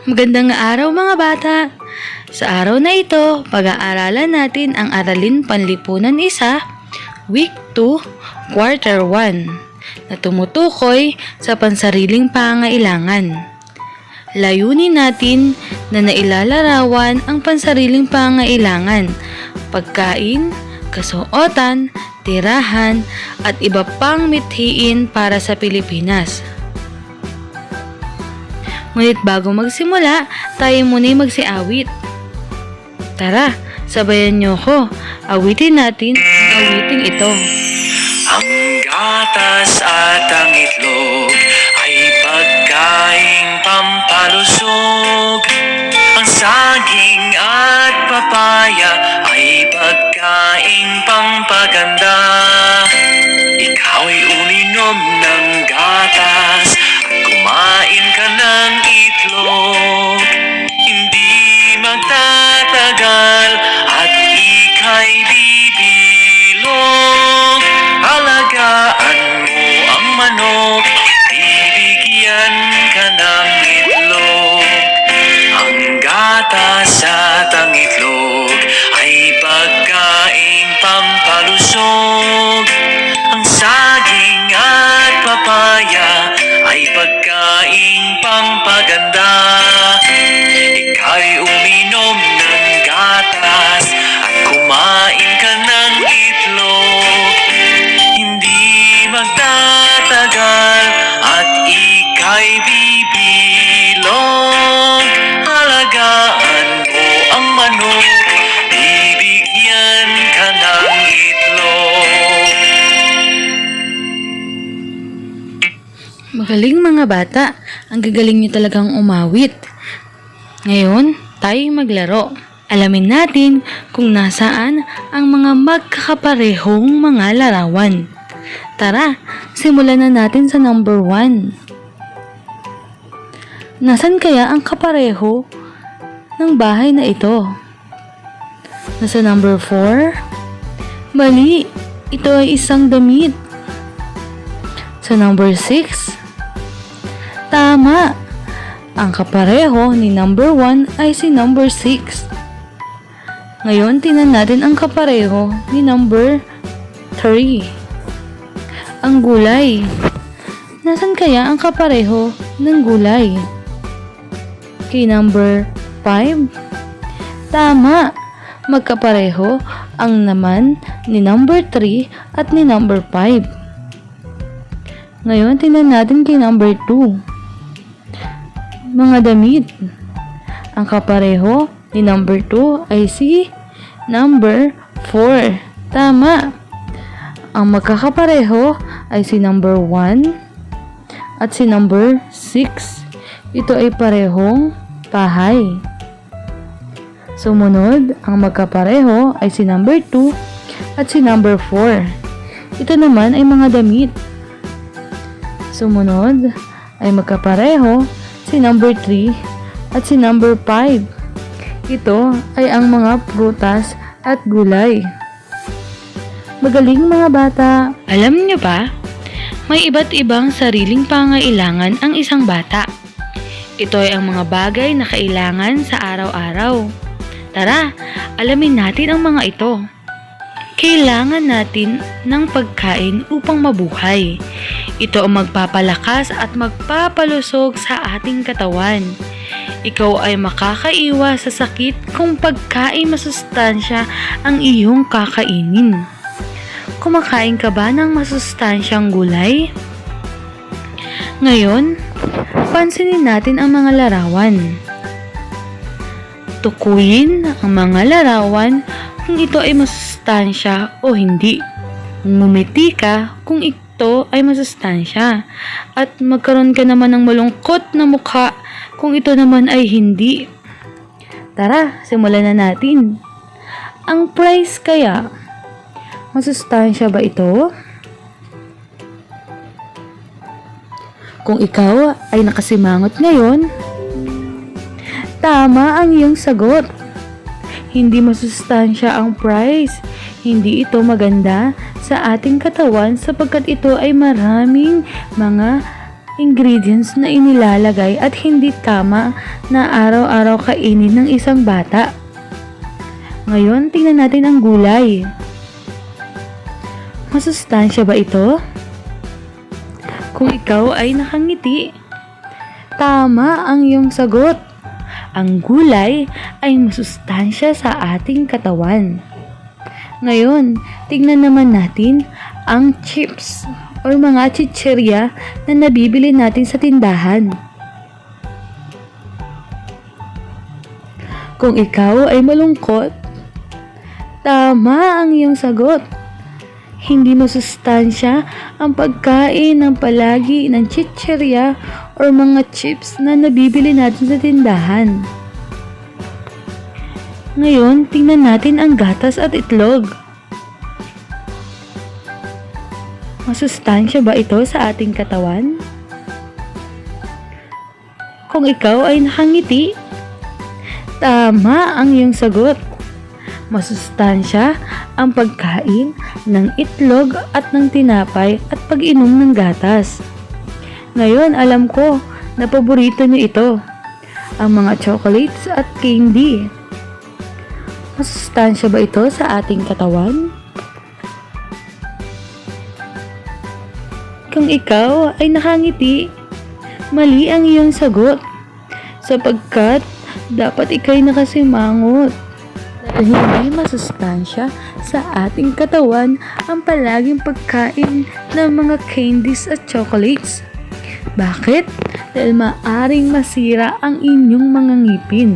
Magandang araw mga bata! Sa araw na ito, pag-aaralan natin ang Aralin Panlipunan 1, Week 2, Quarter 1 na tumutukoy sa pansariling pangangailangan. Layunin natin na nailalarawan ang pansariling pangangailangan, pagkain, kasuotan, tirahan at iba pang mithiin para sa Pilipinas. Ngunit bago magsimula, tayo muna'y magsiawit. Tara, sabayan niyo ko. Awitin natin ang awiting ito. Ang gatas at ang itlog ay pagkaing pampalusog. Ang saging at papaya ay pagkaing pampaganda. Ikaw ay uminom ng gatas at kumain ka ng itlog. Hindi magtatagal at ika'y bibilog. Alagaan mo ang manok, bibigyan ka ng itlog. Ang gatas at ang itlog ay pagkaing pampalusog. Ang saging at papaya ay pagkaing pampaganda. Ika'y uminom ng gatas at kumain ka ng itlog. Hindi magtatagal at ika'y bibilog. Alagaan mo ang manok, bibigyan ka ng itlog. Magaling mga bata, ang gagaling niyo talagang umawit. Ngayon, tayo'y maglaro. Alamin natin kung nasaan ang mga magkakaparehong mga larawan. Tara, simulan na natin sa number 1. Nasaan kaya ang kapareho ng bahay na ito? Nasa number 4? Mali, ito ay isang damit. Sa number 6? Tama! Ang kapareho ni number 1 ay si number 6. Ngayon, tingnan natin ang kapareho ni number 3. Ang gulay. Nasaan kaya ang kapareho ng gulay? Kay number 5? Tama! Magkapareho ang naman ni number 3 at ni number 5. Ngayon, tingnan natin kay number 2. Mga damit. Ang kapareho ni number 2 ay si number 4. Tama! Ang magkakapareho ay si number 1 at si number 6. Ito ay parehong bahay. Sumunod, ang magkapareho ay si number 2 at si number 4. Ito naman ay mga damit. Sumunod ay magkapareho si number 3 at si number 5. Ito ay ang mga prutas at gulay. Magaling mga bata! Alam niyo ba? May iba't ibang sariling pangailangan ang isang bata. Ito ay ang mga bagay na kailangan sa araw-araw. Tara, alamin natin ang mga ito. Kailangan natin ng pagkain upang mabuhay. Ito ang magpapalakas at magpapalusog sa ating katawan. Ikaw ay makakaiwas sa sakit kung pagkain masustansya ang iyong kakainin. Kumakain ka ba ng masustansyang gulay? Ngayon, pansinin natin ang mga larawan. Tukuyin ang mga larawan kung ito ay masustansya o hindi. Ngumiti ka kung ito ay masustansya at magkaroon ka naman ng malungkot na mukha kung ito naman ay hindi. Tara, simulan na natin. Ang price kaya, masustansya ba ito? Kung ikaw ay nakasimangot ngayon, tama ang iyong sagot. Hindi masustansya ang price. Hindi ito maganda sa ating katawan sapagkat ito ay maraming mga ingredients na inilalagay at hindi tama na araw-araw kainin ng isang bata. Ngayon, tingnan natin ang gulay. Masustansya ba ito? Kung ikaw ay nakangiti, tama ang iyong sagot. Ang gulay ay masustansya sa ating katawan. Ngayon, tingnan naman natin ang chips o mga chichirya na nabibili natin sa tindahan. Kung ikaw ay malungkot, tama ang iyong sagot. Hindi masustansya ang pagkain ng palagi ng chichirya o mga chips na nabibili natin sa tindahan. Ngayon, tingnan natin ang gatas at itlog. Masustansya ba ito sa ating katawan? Kung ikaw ay nakangiti, tama ang iyong sagot. Masustansya ang pagkain ng itlog at ng tinapay at pag-inom ng gatas. Ngayon, alam ko na paborito niyo ito, ang mga chocolates at candy. Masustansya ba ito sa ating katawan? Kung ikaw ay nakangiti, mali ang iyong sagot, sapagkat dapat ikay nakasimangot. Dahil hindi masustansya sa ating katawan ang palaging pagkain ng mga candies at chocolates. Bakit? Dahil maaring masira ang inyong mga ngipin.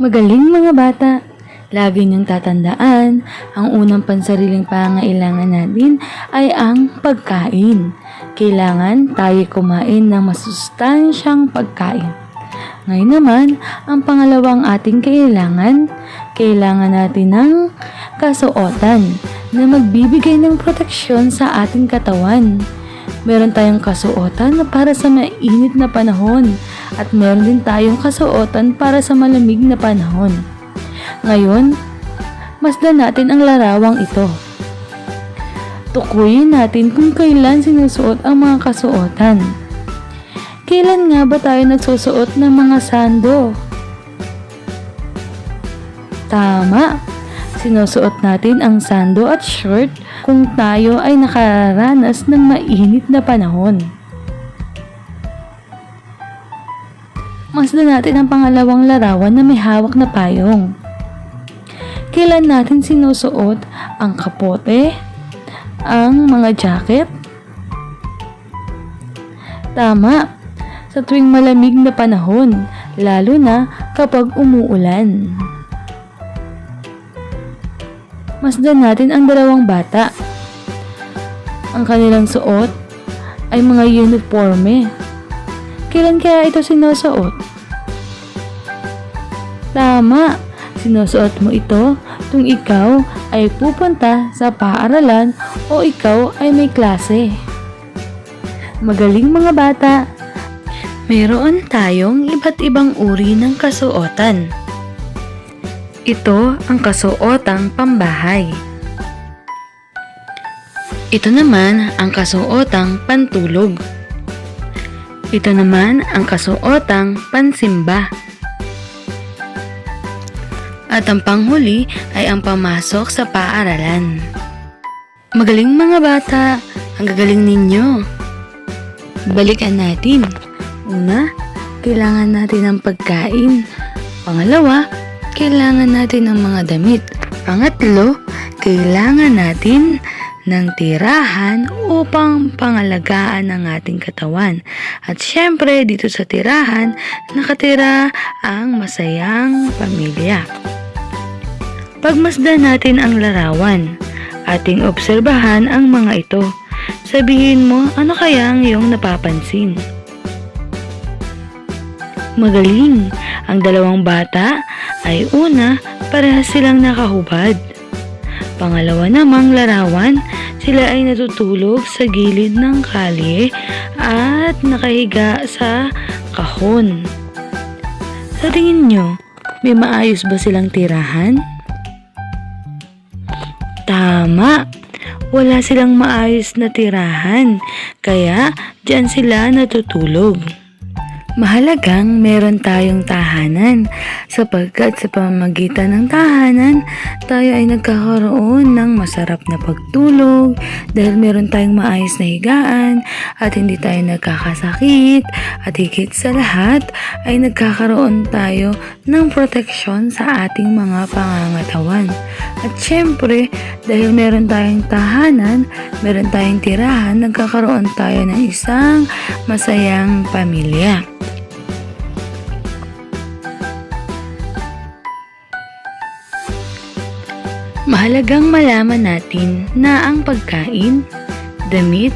Magaling mga bata, lagi niyong tatandaan, ang unang pansariling pangailangan natin ay ang pagkain. Kailangan tayo kumain ng masustansyang pagkain. Ngayon naman, ang pangalawang ating kailangan natin ng kasuotan na magbibigay ng proteksyon sa ating katawan. Meron tayong kasuotan para sa mainit na panahon at meron din tayong kasuotan para sa malamig na panahon. Ngayon, masdan natin ang larawang ito. Tukuyin natin kung kailan sinusuot ang mga kasuotan. Kailan nga ba tayo nagsusuot ng mga sando? Tama! Sinusuot natin ang sando at short kung tayo ay nakaranas ng mainit na panahon. Masdan natin ang pangalawang larawan na may hawak na payong. Kailan natin sinusuot ang kapote, ang mga jacket? Tama! Sa tuwing malamig na panahon, lalo na kapag umuulan. Masdan natin ang dalawang bata. Ang kanilang suot ay mga uniforme. Kailan kaya ito sinusuot? Tama! Sinusuot mo ito kung ikaw ay pupunta sa paaralan o ikaw ay may klase. Magaling mga bata! Mayroon tayong iba't ibang uri ng kasuotan. Ito ang kasuotang pambahay. Ito naman ang kasuotang pantulog. Ito naman ang kasuotang pansimba. At ang panghuli ay ang pamasok sa paaralan. Magaling mga bata, ang gagaling ninyo. Balikan natin. Una, kailangan natin ng pagkain. Pangalawa, kailangan natin ng mga damit. Pangatlo, kailangan natin ng tirahan upang pangalagaan ang ating katawan. At syempre, dito sa tirahan, nakatira ang masayang pamilya. Pagmasdan natin ang larawan, ating obserbahan ang mga ito. Sabihin mo, ano kaya ang iyong napapansin? Magaling! Ang dalawang bata ay una, parehas silang nakahubad. Pangalawa namang larawan, sila ay natutulog sa gilid ng kalye at nakahiga sa kahon. Sa tingin nyo, may maayos ba silang tirahan? Tama! wala silang maayos na tirahan, kaya diyan sila natutulog. Mahalagang meron tayong tahanan sapagkat sa pamamagitan ng tahanan, tayo ay nagkakaroon ng masarap na pagtulog dahil meron tayong maayos na higaan at hindi tayo nagkakasakit at higit sa lahat ay nagkakaroon tayo ng proteksyon sa ating mga pangangatawan. At syempre, dahil meron tayong tahanan, meron tayong tirahan, nagkakaroon tayo ng isang masayang pamilya. Mahalagang malaman natin na ang pagkain, damit,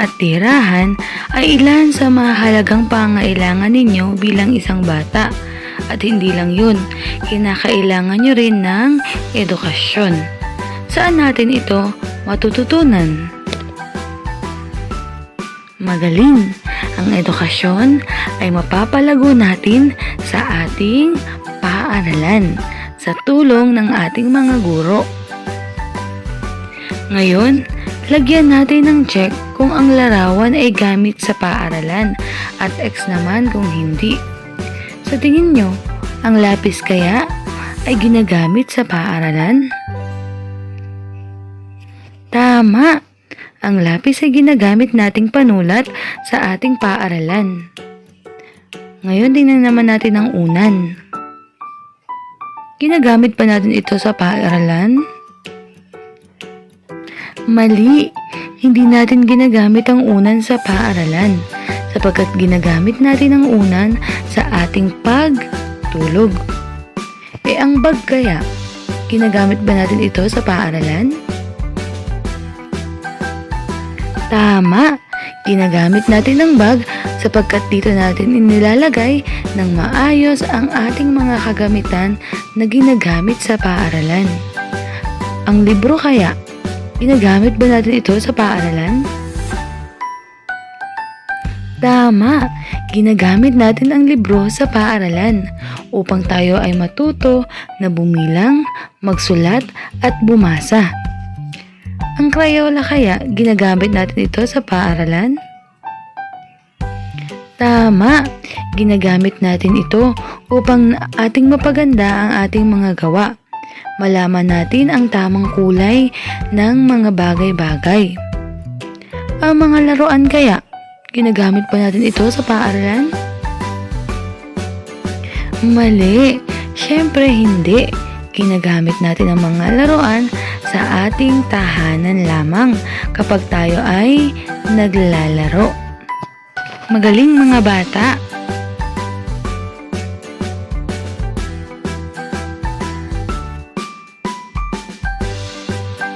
at tirahan ay ilan sa mahalagang pangailangan ninyo bilang isang bata. At hindi lang yun, kinakailangan nyo rin ng edukasyon. Saan natin ito matututunan? Magaling! Ang edukasyon ay mapapalago natin sa ating paaralan sa tulong ng ating mga guro. Ngayon, lagyan natin ng check kung ang larawan ay gamit sa paaralan at X naman kung hindi. Sa tingin nyo, ang lapis kaya ay ginagamit sa paaralan? Tama! Ang lapis ay ginagamit nating panulat sa ating paaralan. Ngayon, tingnan naman natin ang unan. Ginagamit pa natin ito sa paaralan? Mali! Hindi natin ginagamit ang unan sa paaralan sapagkat ginagamit natin ang unan sa ating pagtulog. Ang bag kaya, ginagamit ba natin ito sa paaralan? Tama! Ginagamit natin ang bag sapagkat dito natin inilalagay ng maayos ang ating mga kagamitan na ginagamit sa paaralan. Ang libro kaya, ginagamit ba natin ito sa paaralan? Tama! Ginagamit natin ang libro sa paaralan upang tayo ay matuto na bumilang, magsulat at bumasa. Ang Crayola kaya, ginagamit natin ito sa paaralan? Tama! Ginagamit natin ito upang ating mapaganda ang ating mga gawa. Malaman natin ang tamang kulay ng mga bagay-bagay. Ang mga laruan kaya, ginagamit pa natin ito sa paaralan? Mali! Siyempre hindi! Ginagamit natin ang mga laruan sa ating tahanan lamang kapag tayo ay naglalaro. Magaling mga bata!